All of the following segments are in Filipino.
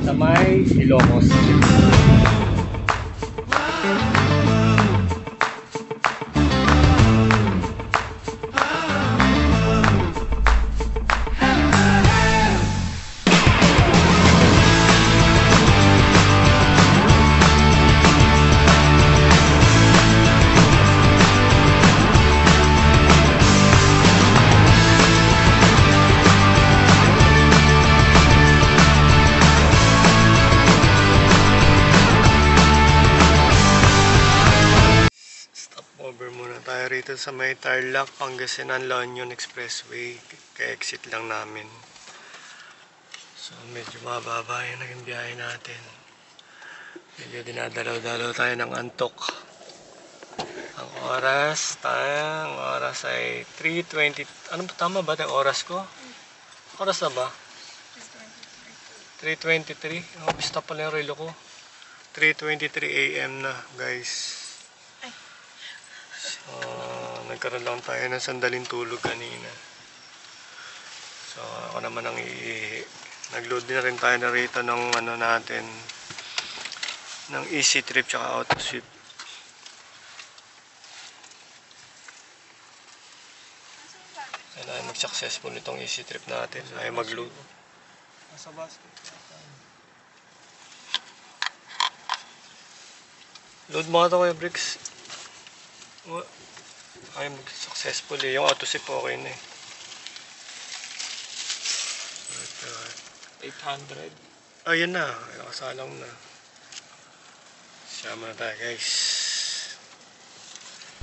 Sa may Ilocos. Over muna tayo rito sa may Tarlac, Pangasinan, La Union Expressway. Ka-exit lang namin. So medyo mababa yung naging biyahe natin. Medyo dinadalaw-dalaw tayo ng antok. Ang oras ay 3:20. Ano ba tama ba yung oras ko? Oras na ba? 3:23. Oh, basta pala yung relo ko. 3:23 AM na, guys. Nagkaroon lang tayo ng sandaling tulog kanina. So ako naman ang nag-load din na rin tayo na rito ng ano natin, ng Easy Trip tsaka Autosweep. Ay mag-successful itong Easy Trip natin. Ay mag-load. Nasa basket. Load mo ito kayo, Bricks. Ay mag-successful eh. Yung Autosweep okay na eh. 800. Ayun na. Nakasalang na. Siyama na tayo, guys.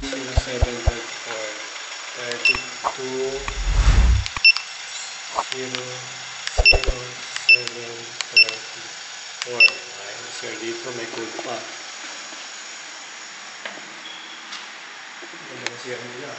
0734 32 0734. Ay, sir, dito may code pa. Ano kasi yan nila?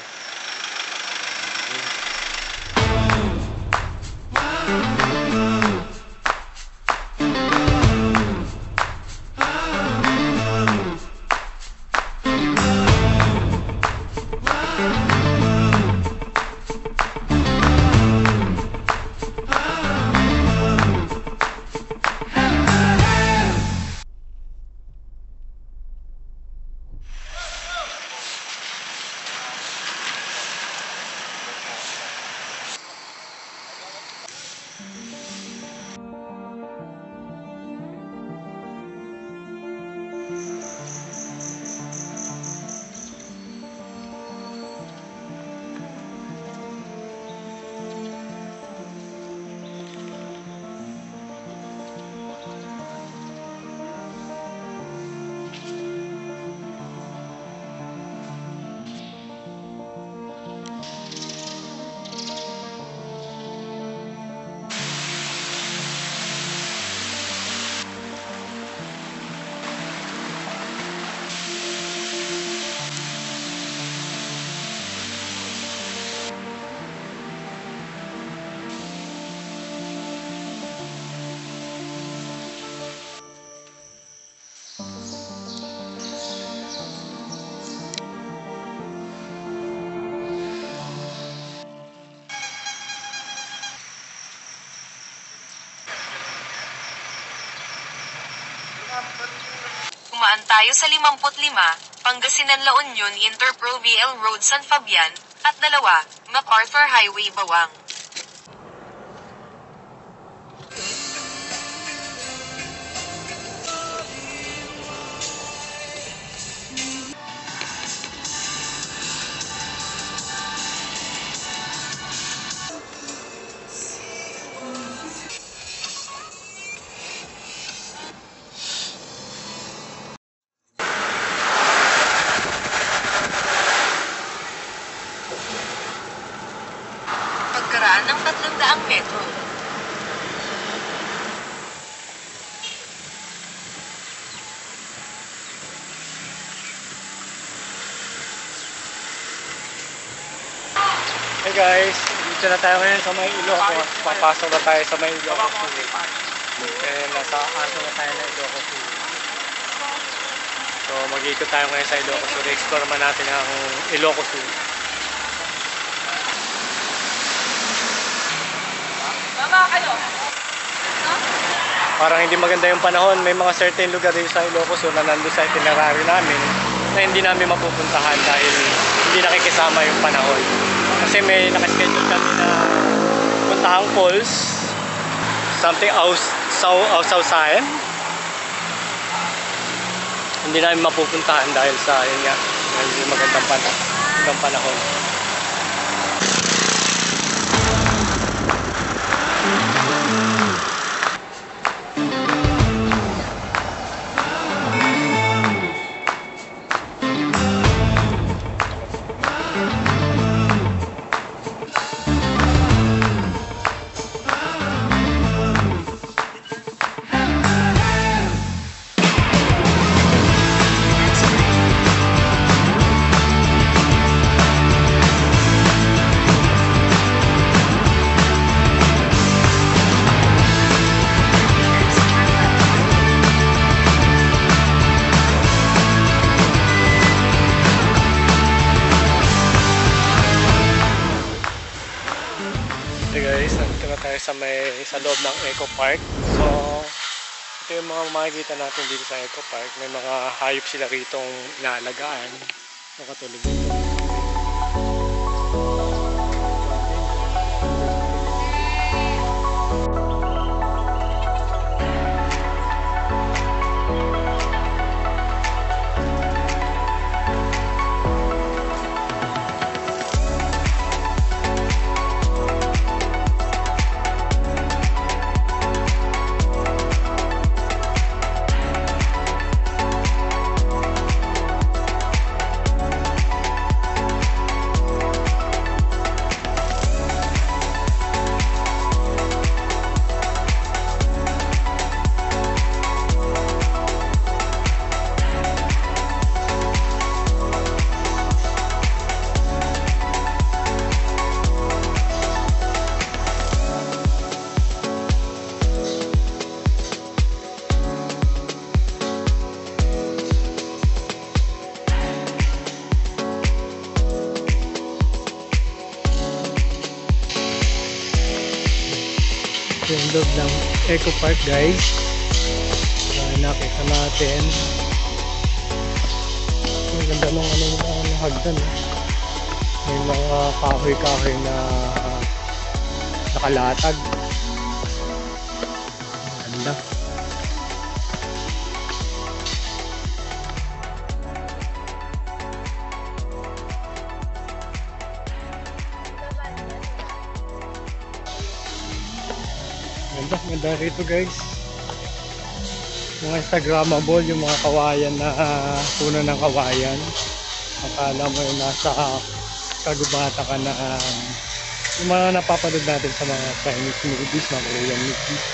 Dumaan tayo sa 55, Pangasinan La Union Interpro VL Road San Fabian, at 2, MacArthur Highway Bawang. guys, dito na tayo ngayon sa may Ilocos. Papasok na tayo sa may Ilocos. Nasa aso na tayo na Ilocos. So mag-ikot tayo ngayon sa Ilocos. So explore naman natin ang Ilocos. Parang hindi maganda yung panahon. May mga certain lugar dito sa Ilocos na nandun sa itinerary namin na hindi namin mapupuntahan dahil hindi nakikisama yung panahon. Kasi may nakaschedule kami na puntahang falls, something Ausausayan. Hindi namin mapupuntahan dahil sa yun nga, hindi magandang panahon. Guys, nandito na tayo sa loob ng Eco Park. So ito yung mga makikita natin dito sa Eco Park. May mga hayop sila ritong inaalagaan. Nakatulog dito. Yung loob ng Eco Park guys. So, nakita natin ang ganda ng hagdan. May mga kahoy-kahoy na nakalatag. Ganda. Ganda rito guys. Mga Instagrammable yung mga kawayan na puno ng kawayan. Akala mo yung nasa kagubata ka na yung mga napapanood natin sa mga Chinese movies, mga Korean movies.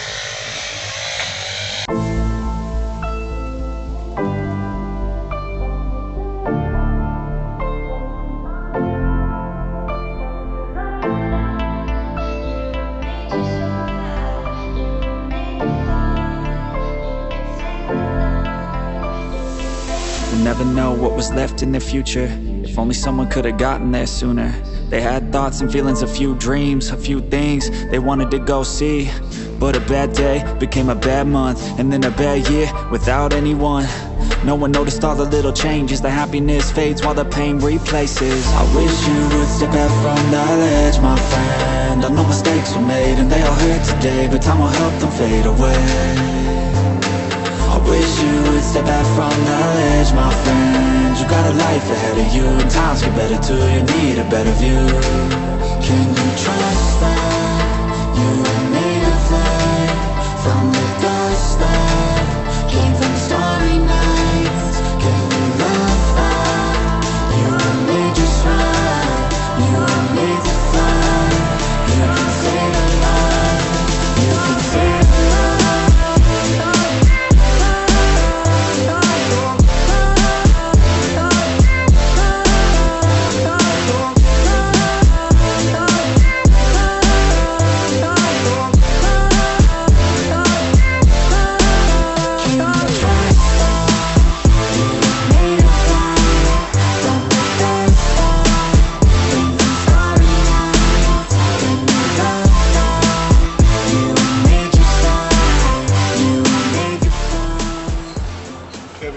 Never know what was left in the future. If only someone could have gotten there sooner. They had thoughts and feelings, a few dreams, a few things they wanted to go see. But a bad day became a bad month, and then a bad year without anyone. No one noticed all the little changes. The happiness fades while the pain replaces. I wish you would step back from that ledge, my friend. I know mistakes were made and they all hurt today, but time will help them fade away. I wish you would step back from that ledge, my friend. You got a life ahead of you, and times get better too. You need a better view. Can you trust that you were made of light from the dust that came from stormy nights? Can you love that you were made just right? You were made to fly. You can save a life. You can save a life.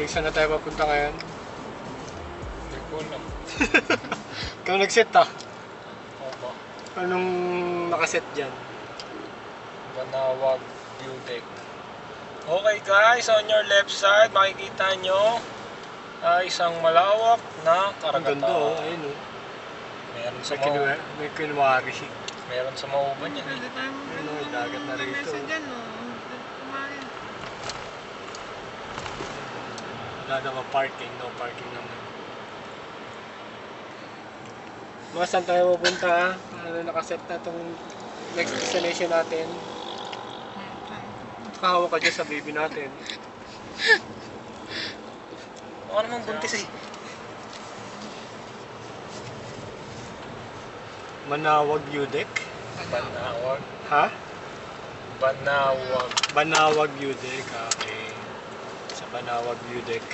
saan na tayo papunta ngayon? Hindi ko alam. Ikaw nag-set ah. Opo. Anong nakaset dyan? Banawag view deck. Okay guys, on your left side, makikita nyo isang malawak na Ang karagatan. ganda oh, ayun oh. Meron sa May kinwari. meron sa Mauban yan eh. Ayun oh, dagat na rito. Wala naman parking, no parking naman. Mga saan tayo pupunta? Ano nakaset na itong next destination natin? Kahawak ka dyan sa baby natin. Ako naman buntis eh. Manawag View Deck? Banawag. Ha? Banawag. Banawag View Deck, okay. Sa Banawag View Deck.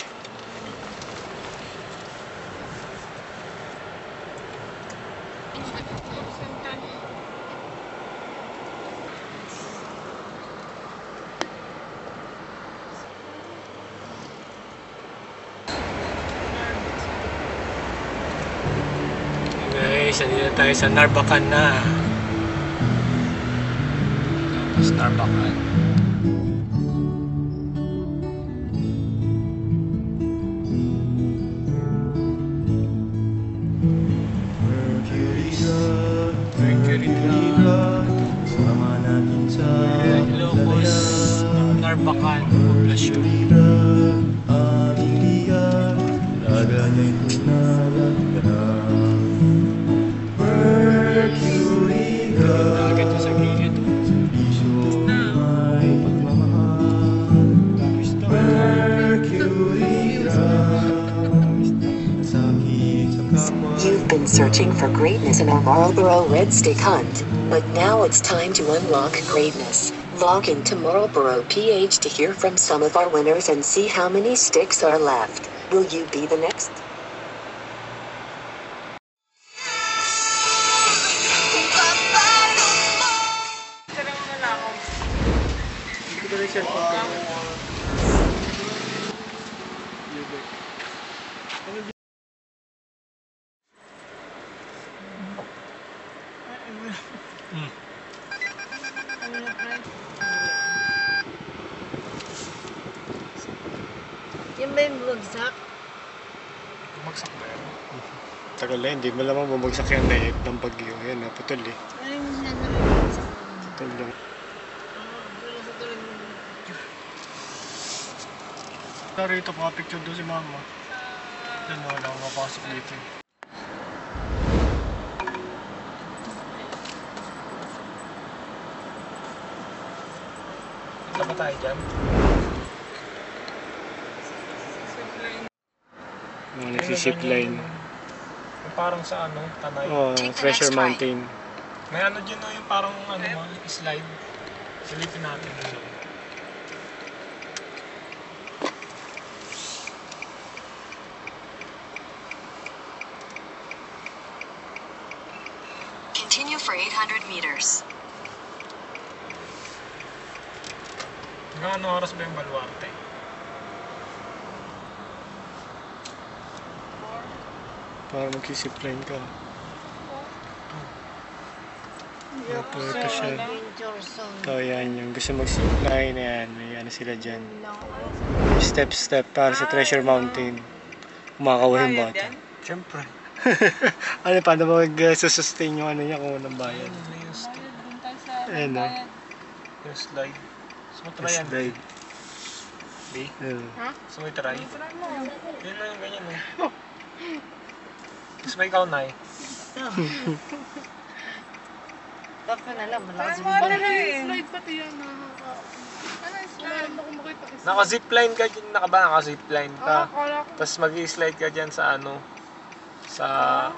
Guys, andito tayo sa Narbacan na. Tapos Narbacan. Mercury Drug. Ilocos, Narbacan, Poblacion. Dagat sa gilid. You've been searching for greatness in our Marlboro Red Stick hunt, but now it's time to unlock greatness. Log into Marlboro PH to hear from some of our winners and see how many sticks are left. Will you be the next? Hindi ko rin cellphone ko. Yan ba yung bumagsak? Bumagsak ba yan? Tagal na, hindi mo lamang bumagsak yan na ng bagyo. Yan, naputol eh. Ano yung sinasabi yung bumagsak? Putol lang. Wala sa tuloy mo. Rito, pakapicture doon si mama. Yan, wala akong mapasok dito. Ito ba tayo dyan? Mga nagsisipline. Yung parang sa ano, Tanay. Oh, Take the Treasure next right. Mountain. May ano dyan no, yung parang ano slide. Silipin natin. Continue for 800 meters. Hanggang ano oras ba yung Baluarte? Para magsisipline ka. Ito siya. Adventure zone. Ito yan, yung gusto mag-zipline na yan. May ano sila dyan. Step para sa Treasure Mountain. Kumakawin yung bata. Siyempre. Ano, paano ba mag-sustain yung ano niya kung walang bayad? Ayun o. Yung slide. Gusto mo try yan? Slide. B? Ayun. Gusto mo i-try? Yun na yung ganyan eh. Gusto mo ikaw, Nay? Dapat na lang, malakas yung bangin. Slide pati yan. Ano yung slide? Ano ko makita isa? Naka-zipline ka dyan, naka-zipline ka. Akala ko. Tapos mag-i-slide ka dyan sa ano, sa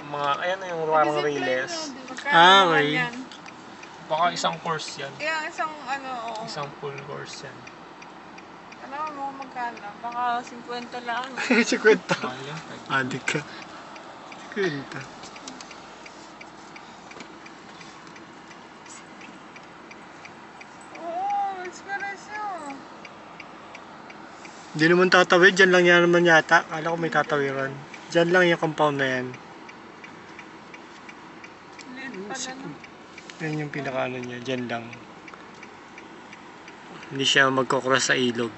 mga, ayan na yung parang relays. Ah, okay. Baka isang course yan. Kaya isang ano, oo. Isang full course yan. Alam mo magkano? Baka 50 lang. Si Kwenta. Mahal yan. Adik ka. Kwenta. Oo, experience yun. Hindi naman tatawid, dyan lang yan naman yata. Kala ko may tatawiran. Dyan lang yung compound na yan. Yan yung pinakaano niya, dyan lang. Hindi siya magkocross sa ilog.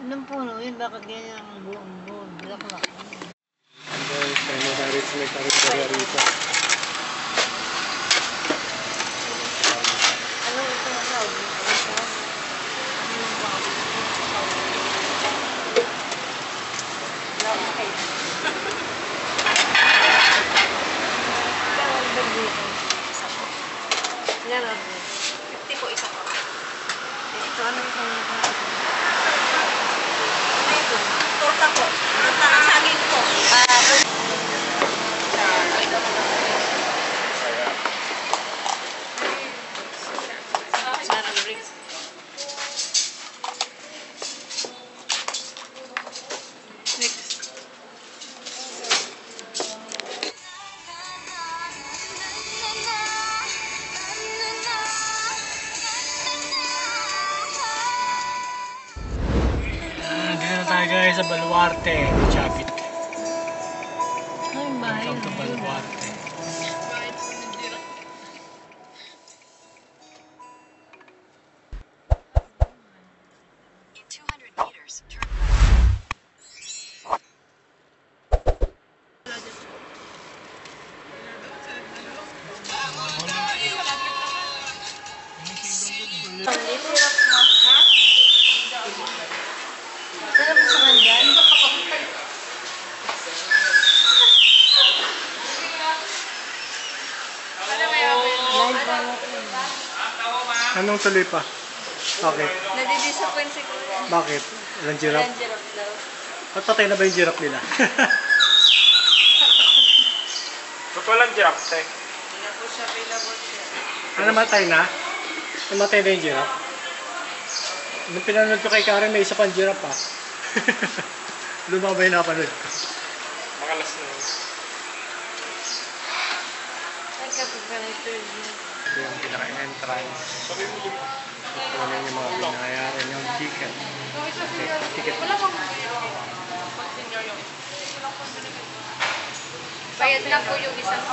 Anong puno yun? Bakit ganyan ang buong bulaklak? Guys, tayo na rito, may karinderya rito. Ano ito na tawag? Yan o. 50 po isa po. Ito, ano ito? Torta po. Torta ng saging po. Sarang bricks. Next. Dito na tayo guys sa Baluarte, Chapit. Ay, bahay. Welcome to Baluarte. In 200 meters, turn Sarap sa kanyan. Anong tuloy pa? Bakit? Nadidisappoint si Kuya. Bakit? Ilang giraffe? Yan, giraffe daw. At patay na ba yung giraffe nila? Ba't walang giraffe, te? Hindi na po siya available siya. Namatay na? Namatay na yung giraffe? Nung pinanood ko kay Karen, may isa pang giraffe pa. Lumabay na napanood ko. Makalas na yun. Nagkapag ka na ito. Ito yung pinaka-entrance. Kunin yung mga binayaran yung ticket. Ticket. bayad na po yung isang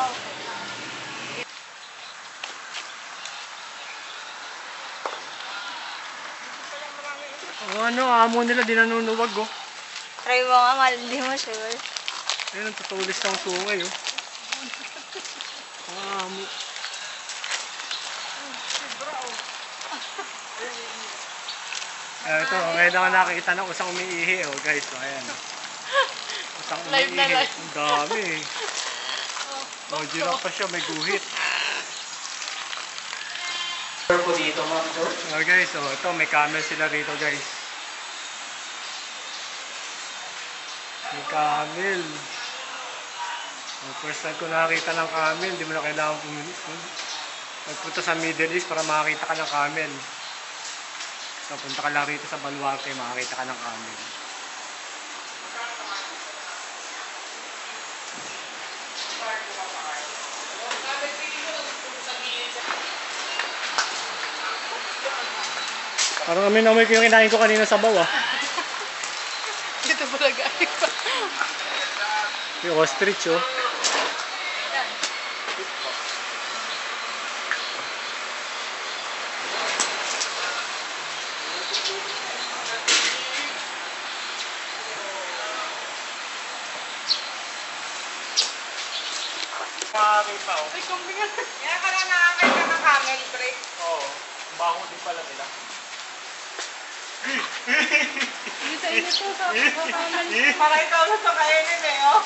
Ang ano, amo nila, di nanunuwag oh. Try mo nga, mahal, hindi mo sure. Ayun, ang tutulis ng sungay oh. Ang amo. Ito, ngayon ako nakikita ng usang umiihi oh guys. So, ayan. Usang Live na umiihi. live. Ang dami eh. Oh, giraffe pa siya, may guhit. po dito, ma'am, sir? Oh guys, oh, ito may camel sila rito guys. May camel. Oh, first time ko nakakita ng camel, hindi mo na kailangan magpunta sa Middle East para makakita ka ng camel. So punta ka lang rito sa Baluarte, makakita ka ng camel. Parang amin amoy ko yung kinain ko kanina sa bawa. Dito pala galing pa. Yung ostrich oh. Makakita, oh. Ay, kumbingan. Kaya ka lang nakakay ka ng camel break. Oo. Baho din pala nila. Hindi sa inyo to, sa camel. Para ikaw na sa kainin eh, oh.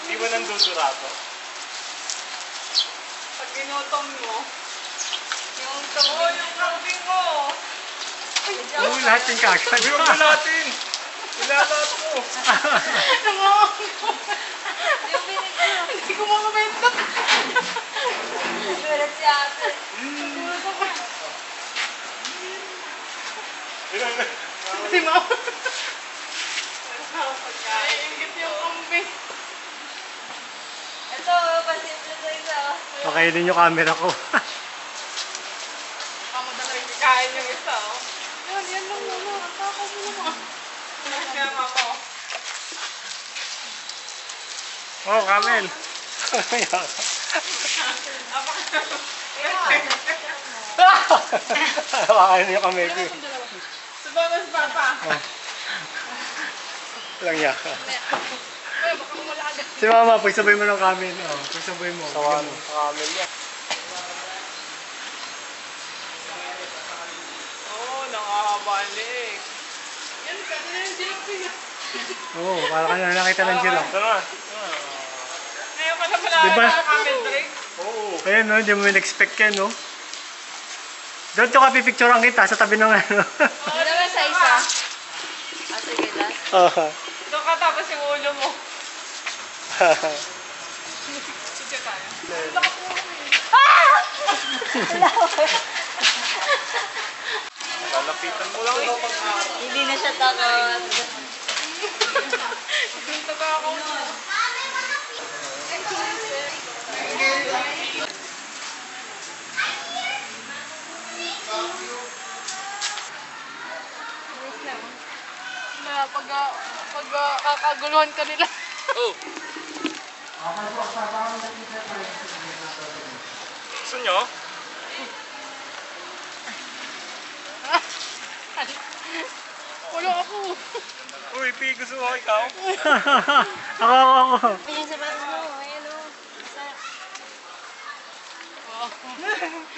Di ba nandudurato? Pag ginutom mo, yung tamo, yung kambing mo. Oo, lahat yung kagad. Huwag mo natin! Ilalat mo! Hindi ko makabenta. Pero si ate. Si mama. Jollibee. Ito, pasimple sa isa. Pakainin yung camera ko. Kamo dalawa yung kain yung isa. Yan lang muna. Ako mo naman. Kaya ako. Oh, Kamel. Pakainin yung camera ko. Subawas papa. Lang yaka. Ay, baka kumalaga. Si Mama, pagsabay mo ng Kamel. Oh, pagsabay mo. Sawan, Kamel yan. Oo, nakakabalik. Yan, kasi na yung jalapeno. Oo, para ka na nakita ng giraffe. Tara. Ngayon ka na pala Diba? camel break. Oo. Ayun, no, hindi mo in-expect yan, no? Doon to ka pipicturean kita sa tabi ng ano. Ano naman sa isa? Ah, sige, last. Doon ka tapos yung ulo mo. Sige tayo. Lalapitan mo lang eh. Hindi na siya takot. Dito ka ako. Na pag kakaguluhan ka nila. Oh. Gusto nyo? Wala ako. Uy, Pi, gusto mo ikaw? Ako. Ayan sa batas mo. Ayan o.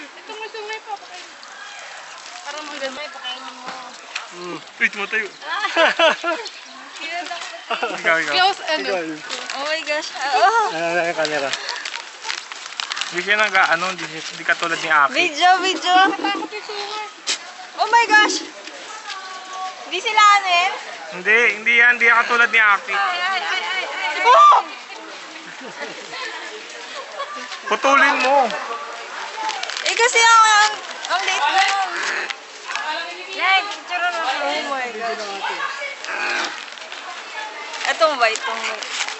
Ito mo sumay pa. Para maganda. Pakainin mo. Uy, tumatayo. Kinanda ko. Ikaw. Close and Oh my gosh. Oh. Ano yung camera? Hindi siya hindi katulad ni Aki. Video. takot yung sumay. Oh my gosh. Hindi sila anin. Hindi yan katulad ni Aki. Ay. Oh! Putulin mo. Eh kasi ang late na yun. Yan, picture na. Oh my gosh. Itong white.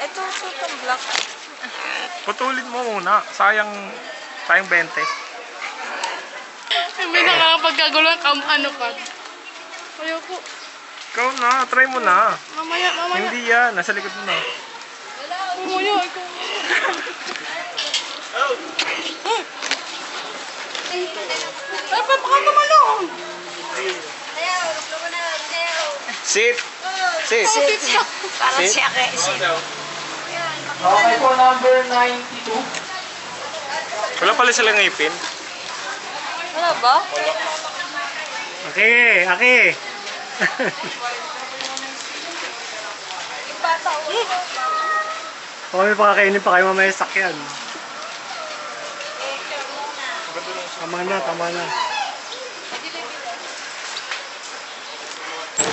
Itong sutong black. Putulin mo muna. Sayang 20. May nakakapagkaguluhan ka. Ano ka? Ayoko. Ikaw na, try mo na. Mamaya. Hindi yan, nasa likod mo na. Mamaya, ikaw. Ay, baka tumalong. Sit! Sit! Para siya kay Okay po, number 92. Wala pala silang ngipin. Wala ba? Aki. Kung may pakakainin pa kayo mamaya sa sakyan. Tama na.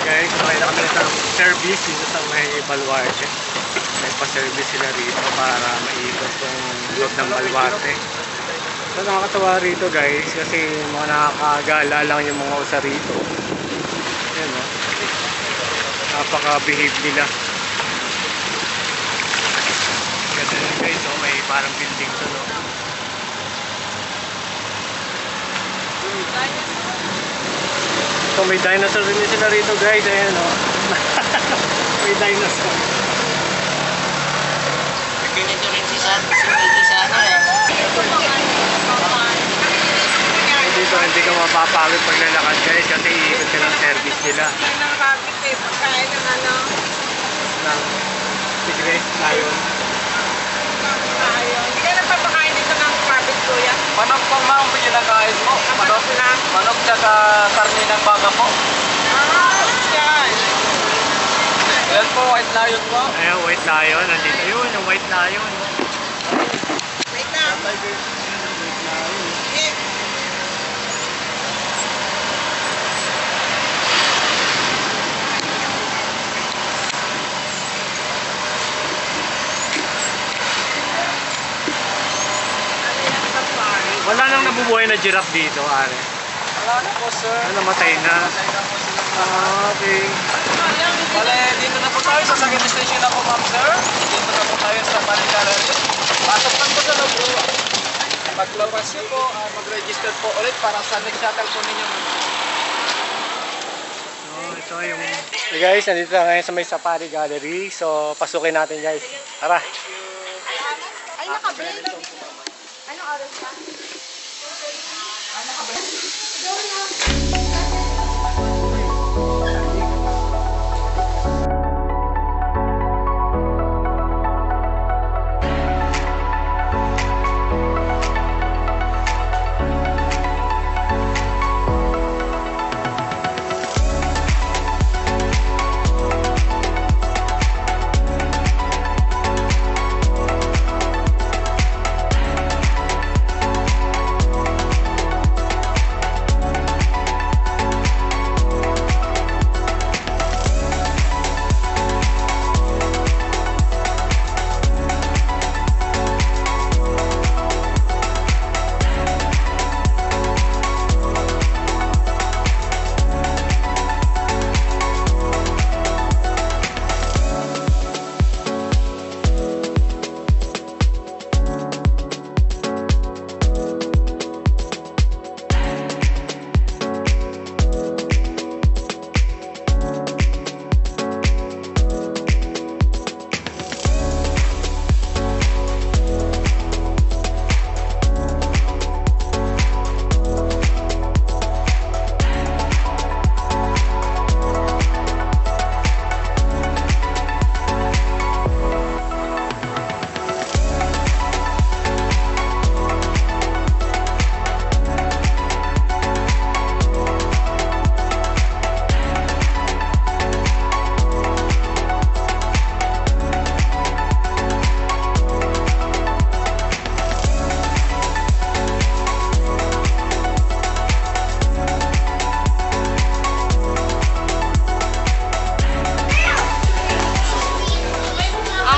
Guys, sakay na kami ng service dito sa may Baluarte. May pa-service sila rito para maikot yung loob ng Baluarte. So nakakatawa rito guys kasi mga nakakagala lang yung mga usa rito. Ayan o. Napaka-behave nila. Ganda yun guys o, may parang building to no. So may dinosaur rin sila rito guys, ayan o. May dinosaur. Ganito rin si Sano eh. Dito hindi ka mapapagod pag lalakad guys kasi iikot ka ng service nila. Ng rabbit eh. Pagkain ng ano. Ng tigre, lion. Hindi ka nagpapakain dito ng rabbit, kuya. Manok po ma'am, pinakain mo. Manok tsaka karne ng baga po. Yan. Yan po, white lion po. Ayan, white lion. Nandito yun, yung white lion. Wait na. Wala nang nabubuhay na giraffe dito, are. Wala na po sir. Namatay na. Patay na po sila. Okay. Bale, dito na po tayo sa Saginaw Station na po ma'am sir. Dito na po tayo sa Maricala. Pasok lang po sa loob bro. Paglabas nyo po, mag-register po ulit para sa next shuttle po ninyo. Ito yung... Hey guys, nandito na ngayon sa may Safari Gallery. So, pasukin natin guys. Tara! Ay, naka-break. Anong oras pa?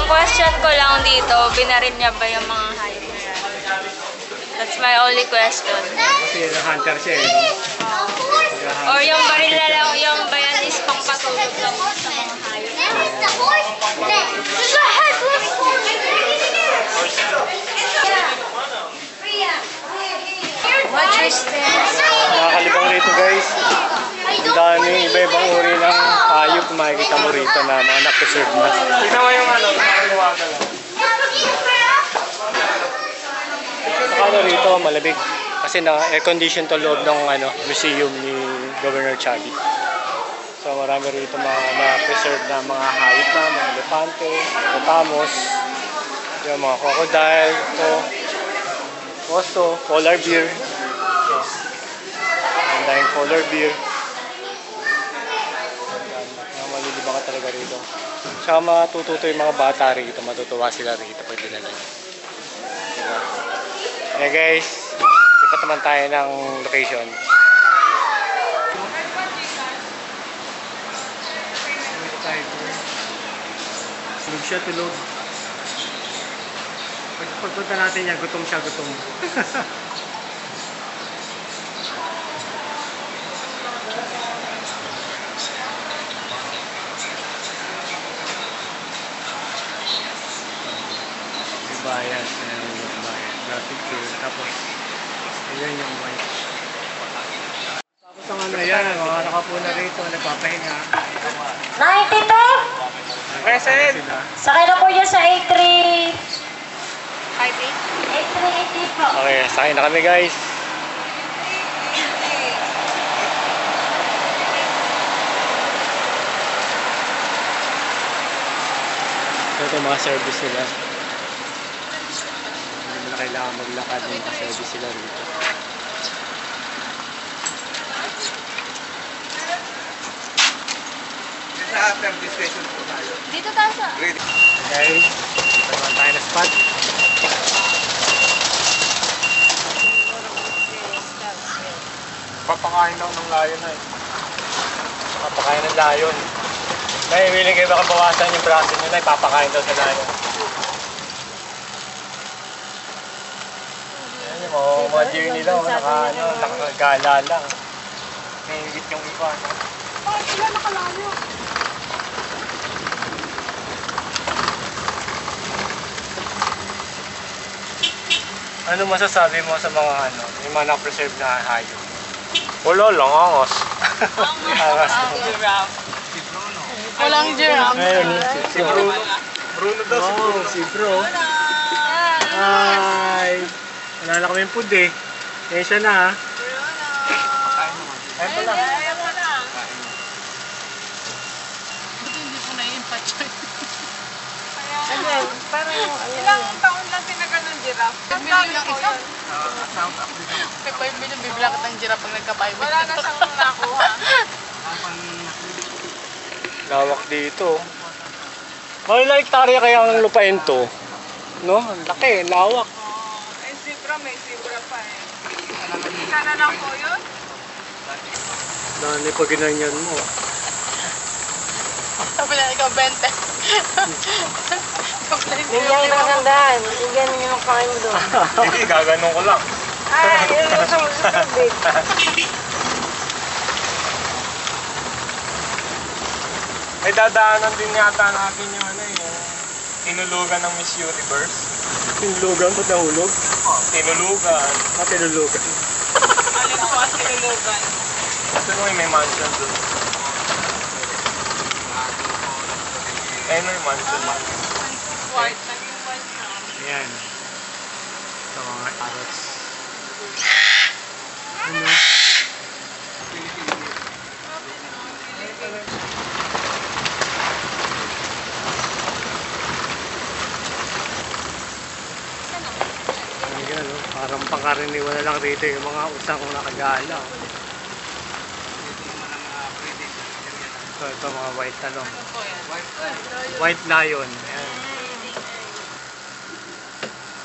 Question ko lang dito, binarin niya ba yung mga hayop na yan? That's my only question. Kasi hunter siya eh. Or yung baril na lang, yung bayan is pangpatulog lang sa mga hayop. Watch your steps. Nakakalibang rito guys. Ang daming iba-ibang uri ng hayop makikita mo rito na mga na-preserve na. Tignan mo yung ano, nakaliwaga lang. Saka rito malamig kasi na air condition to loob ng museum ni Governor Chagui. So marami rito mga na-preserve na mga hayop na, mga elepante, hippopotamus, yung mga crocodile, oso, polar bear. Ang daming polar bear. Maliliba ka talaga rito. Tsaka matututo yung mga bata rito, matutuwa sila rito pag dinala nyo. Diba? Okay guys, lipat naman tayo ng location. Tulog siya, tulog. Pagpunta natin niya, gutom siya, gutom. Bayan, ayan yung bayan. Traffic field. Tapos, ayan yung white. Tapos ang ano yan, mga nakapuna rito, nagpapahinga. 92! Present! Sakay na po dyan sa A3. I3? A3 po. Okay, sakay na kami guys. Ito yung mga service nila. Hindi mo na kailangan maglakad, may mga service sila rito. Sa after discussion po tayo. Dito tayo sa... Okay, dito naman tayo na spot. Papakain daw ng layon na eh. Papakain ng layon. May willing kayo baka bawasan yung braso nyo na ipapakain daw sa layon. Ayan yung mga deer nila, nakagala lang. Nahingit yung iba. No? Bakit sila nakalayo? Ano masasabi mo sa mga yung mga na-preserve na hayop? Wala lang, angas. Angas. Giraffe. Walang giraffe. Ayun, si Bruno. Bruno daw, si Bro. Hi! Wala na kami food eh. Kaya siya na ha. Ayun pala. Hindi ko na-impact siya. Ilang taon lang tinagal ng giraffe? Million lang isa. May 5 million bibila ka ng giraffe pag nagka-5 million. Wala na siyang nakuha. Lawak dito. Mga ilang hektarya kaya ang lupain to? No? Ang laki, lawak. Ay, zebra, may zebra pa eh. Sana lang po yun? Dami pag ginanyan mo. Sabi na ikaw 20. Bigyan ng handaan. Bigyan niyo ng kain mo doon. Hindi, gaganong ko lang. Ay, yun gusto mo sa tubig. Ay, dadaanan din yata natin yung yung tinulugan ng Miss Universe. Tinulugan ba't nahulog? Tinulugan. Tinulugan. Alin po as kinulugan. Ito nung may mansion doon. Eh, may mansion. White, naging white na. Ayan. Ito mga carrots. Ano? Ayan, parang pangkaraniwan na lang rito yung mga usang kung nakagala. Ito mga white white lion. Ayan.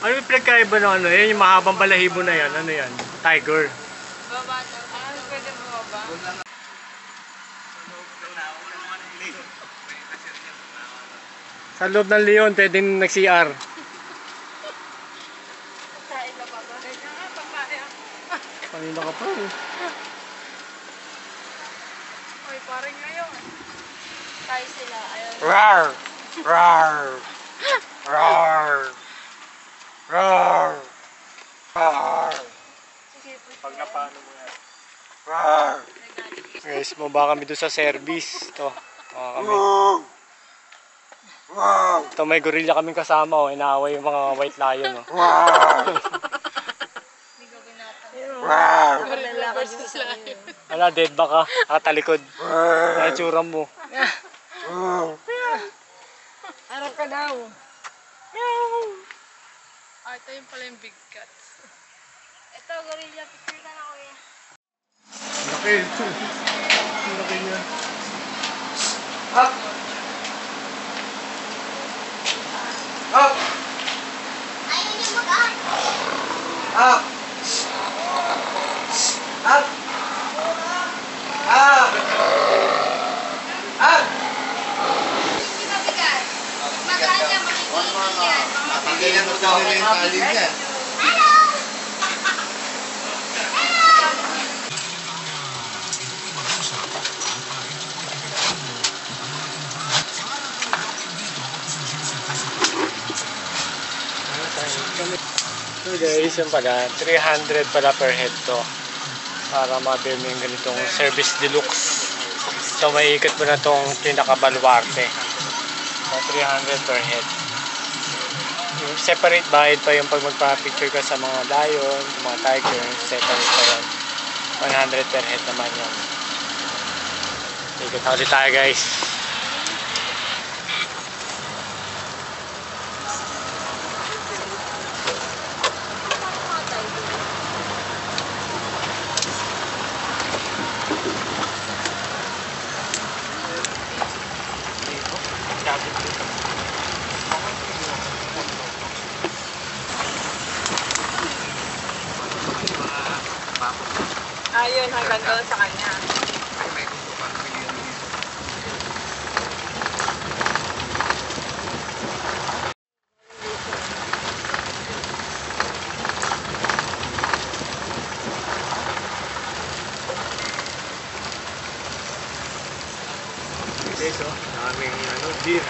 Ano yung pinagkaiba ng yan? Yung mahabang balahibo na yan. Ano yan? Tiger. Pwede mo ba? Sa loob ng leon, pwedeng nag-CR. Kanina ka pa eh. Ay, parang ngayon. Tayo sila. Ayaw. Rar! Rar! Rar! Rar! Rar! Pag napano mo yan. Rar! Guys, baba kami doon sa service. Ito, kami. Ito, may gorilla kaming kasama. Oh. Inaaway yung mga white lion. Oh. Ala, dead ba ka? Nakatalikod. Nakitsura mo. Arap ka daw. Ah, ito yung pala yung big cats. Ito, gorilla. Picture ka na, kuya. Laki. Laki niya. Up! Up! Ayaw niyo mag-aan. Up! Up! Up! Up! Hindi mabigat. Magaan niya, makikita yan. Tingnan mo daw nila yung tali niya. Hello! So guys, yun pala, 300 pala per head to para mabili mo yung ganitong service deluxe. So may ikot mo na tong pinakabaluarte. So 300 per head. Yung separate bayad pa yung pag magpa-picture ka sa mga lion, mga tiger, separate pa yun. 100 per head naman yun. Ikot na ulit tayo guys. Ayun, hanggang doon sa kanya. Guys, oh, daming deer.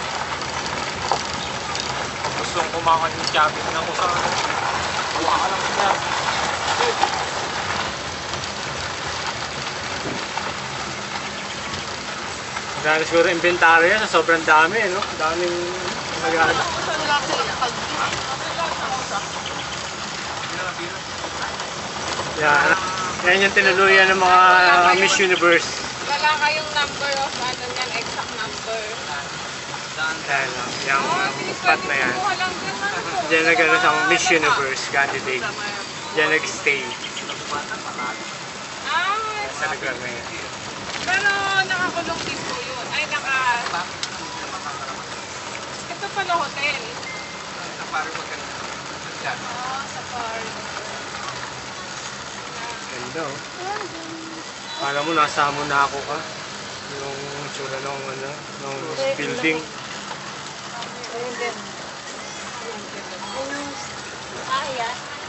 Gustong kumakan yung cabin na ko sa Dami siguro inventaryo yan, sobrang dami, no? Daming magana. Yan. Yan yung tinuluyan ng mga Miss Universe. Wala kayong number of ano yan, exact number. Yan, yung spot na yan. Diyan nagkaroon siyang Miss Universe candidate. Diyan nag-stay. Sa lugar na yan. Pero nakakulong din po yun. Ay, ito pala hotel. Safari po ka na. Safari. Ganda, oh. Kala mo nasa mo na ako ka. Yung tsura ng ano, ng building.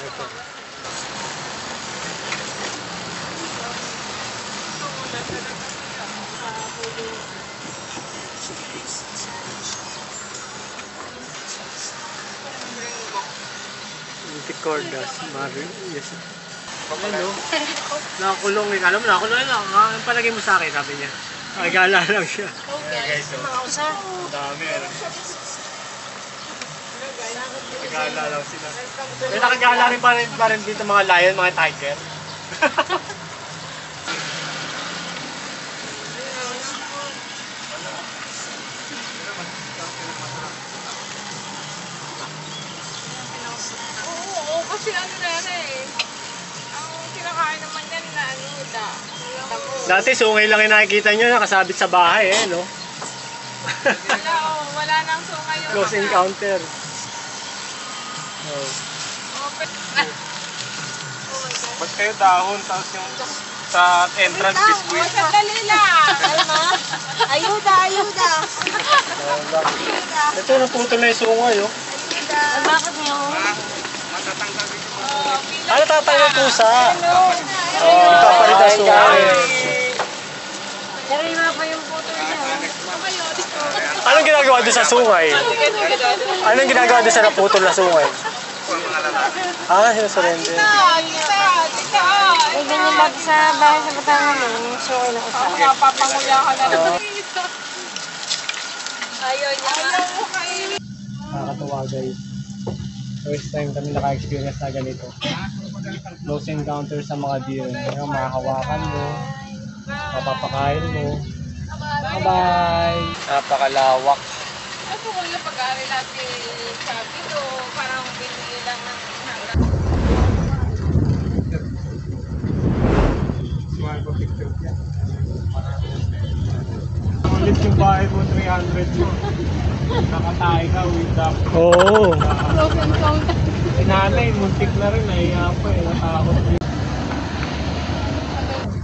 Ito. Anticordas, Mario. Yes. Ano? Nakakulong eh. Alam mo, nakakulong lang. Ang palagay mo sa akin, sabi niya. Nagala lang siya. Guys, so. Ang dami. Nagala lang sila. May nakagala rin pa rin dito mga lion, mga tiger. Oo, kasi ano na yan eh. Ang kinakain naman yan na ano, damo. Dati sungay lang yung nakikita nyo, nakasabit sa bahay eh, no? Wala nang sungay yung Close encounter. Oh. Ba't kayo dahon, tapos yung sa entrance biscuit? Sandali lang! Ayuda, ayuda! Ito, naputol na yung sungay, oh. Bakit niyo? Ano tatanggal pusa? Oo, ipapalit ang sungay. Pero iba pa yung photo niya. Anong ginagawa doon sa sungay? Anong ginagawa doon sa naputol na sungay? Sinusurrender. May ganyan dati sa bahay sa Batangan yung show na usap. Mapapanguya ka na naman. Ayaw mo kayo. Nakakatuwa guys. First time kami naka-experience na ganito. Close encounter sa mga deer. Ngayon, mahahawakan mo, mapapakain mo. Bye-bye! Napakalawak. Ako kung yung pag-aaral natin sabi to, parang binili lang ng hanggang. Smile ko picture yan. Ulit yung bahay mo, 300 mo. Nakatay ka with that. Oo. Close encounter. Nanay, muntik na rin. Nahiya pa eh. Natakot.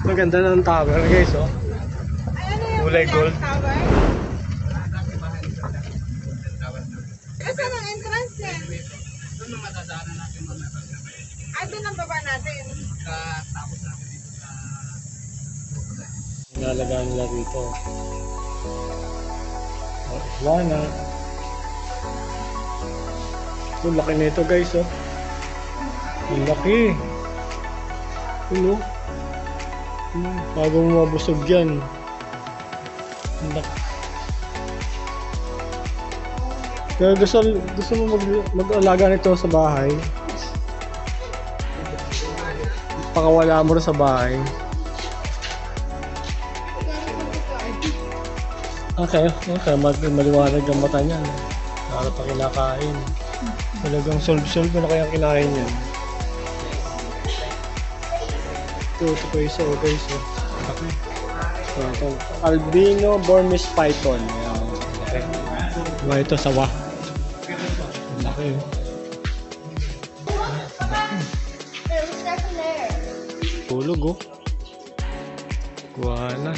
Maganda ng tower guys, oh. Kulay gold. Saan ang entrance niya? Doon ang baba natin. Nalagaan nila dito. Wala. Ang laki na ito guys, oh. Ang laki. Ano? Bago mo mabusog yan. Ang laki. Kaya gusto mo mag-alaga nito sa bahay. Pakawala mo rin sa bahay. Okay, maliwanag ang mata niya. Para pa kinakain. Talagang solve na kaya kinain niya. Ito pa isa, guys. Okay. Ito, albino Burmese python. Okay. Diba ito, sawa. Laki. Tulog, oh. Kuha na.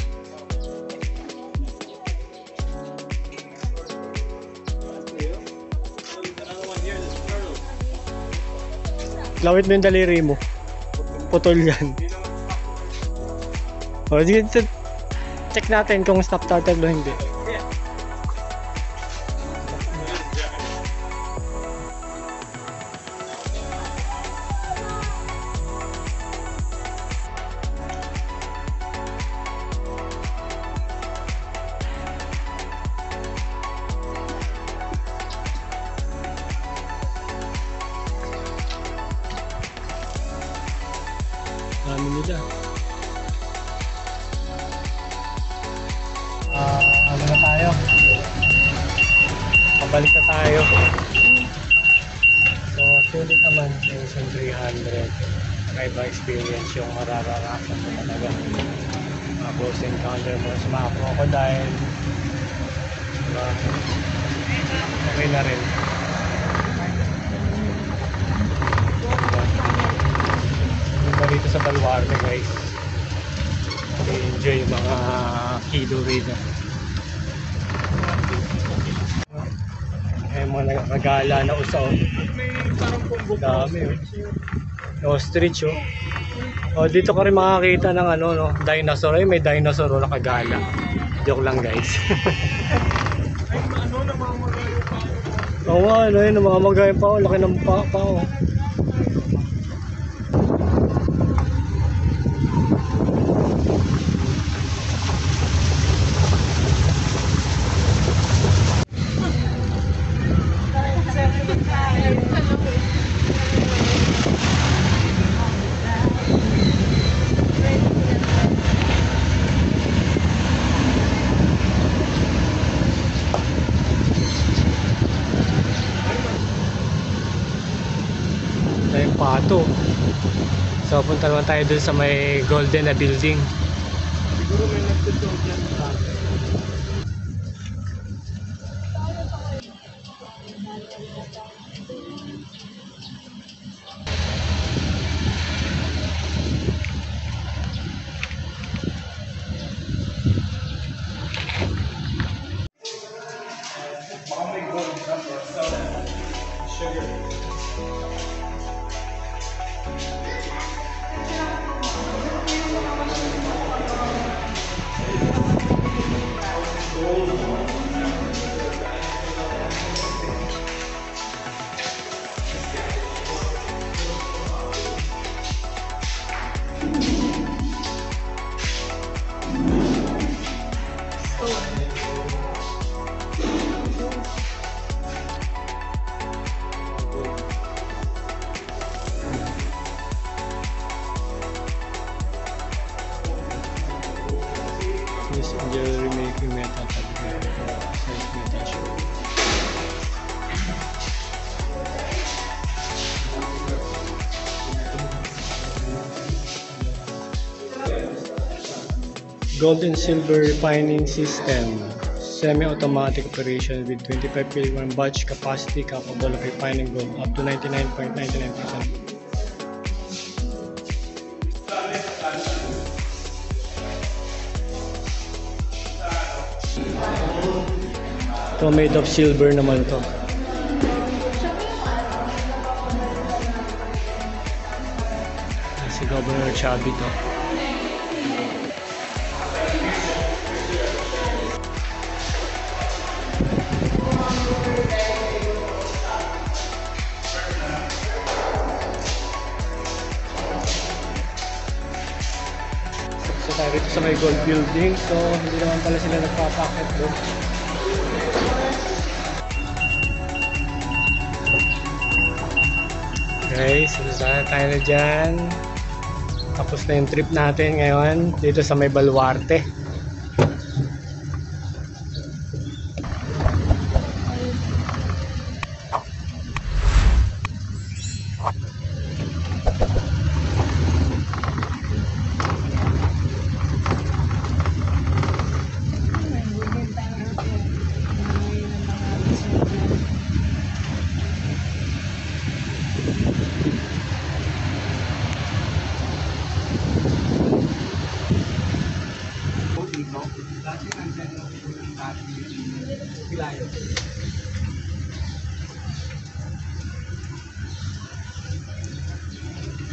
Lawit mo yung daliri mo. Putol yan. O, check natin kung stop turtle o hindi. dami nila. Ano na tayo? Pabalik na tayo. So, sulit naman yung 300. Kakaiba experience yung mararanasan mo talaga. Mga close encounter mo sa mga crocodile. Diba? Okay na rin. Diba dito sa Baluarte guys? I-enjoy yung mga kido rito. Ay mga nagagala na usaw. Dami oh. Ostrich oh. Oh, dito ka rin makakita ng ano no, dinosaur. Ay, may dinosaur oh, nakagala. Joke lang guys. Oo nga, ano yun, namamagayin pa oh, laki ng pa oh. Tayong pato. So punta naman tayo dun sa may golden na building. Siguro may nagtutulog yan sa atin. Baka may gold number sa sugar. This jewelry making metal metal show. Gold and silver refining system, semi-automatic operation with 25 kg batch capacity, capable of refining gold up to 99.99%. Ito made of silver naman to. Si Governor Chubby to. So tayo rito sa may gold building. So hindi naman pala sila nagpapakit doon. Guys, sana tayo na dyan. Tapos na yung trip natin ngayon dito sa may Baluarte.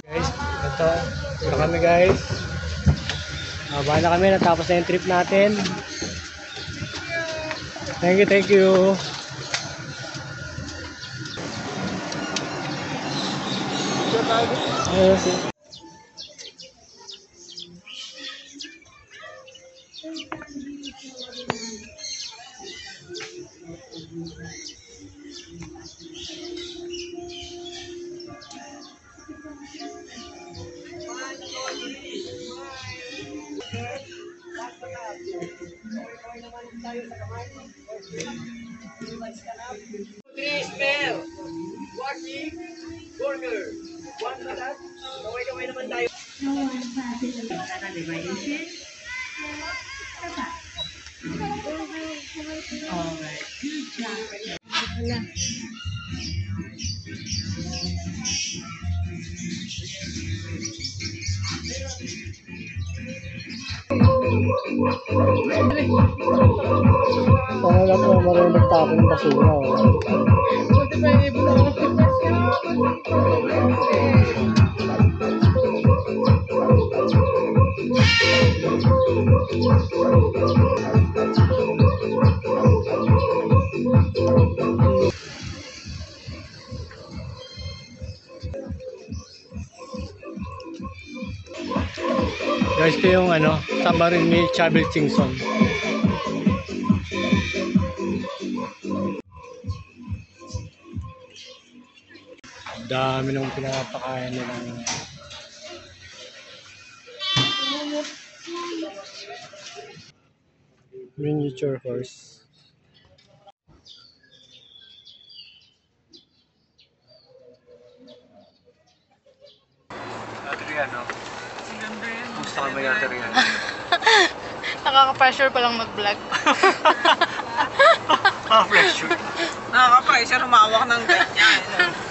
Guys, ito kami guys. Baba na kami, natapos na yung trip natin. Thank you, thank you. Sana lahat na marunong magtapon ng basura. Buti pa yung ibon ako ng Guys, ito yung submarine ni Chabel Singson. Dami nung pinapakain nila. Miniature horse. Adriano. Gusto ka ba yung Adriano? Nakaka-pressure palang mag-vlog. Pressure. Nakaka-pressure, humawak ng ganyan.